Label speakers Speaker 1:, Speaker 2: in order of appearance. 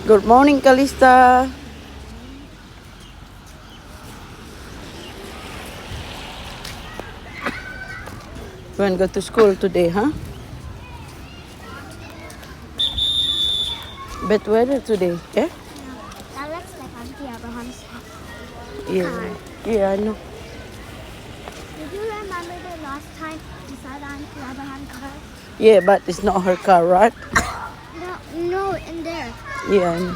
Speaker 1: Good morning, Kalista. You want to go to school today, huh? Bad weather today, yeah?
Speaker 2: That looks like Auntie Abraham's car.
Speaker 1: Yeah, I know.
Speaker 2: Did you remember the last time we saw the Auntie Abraham car?
Speaker 1: Yeah, but it's not her car, right?
Speaker 2: No, in there.
Speaker 1: Yeah, I know.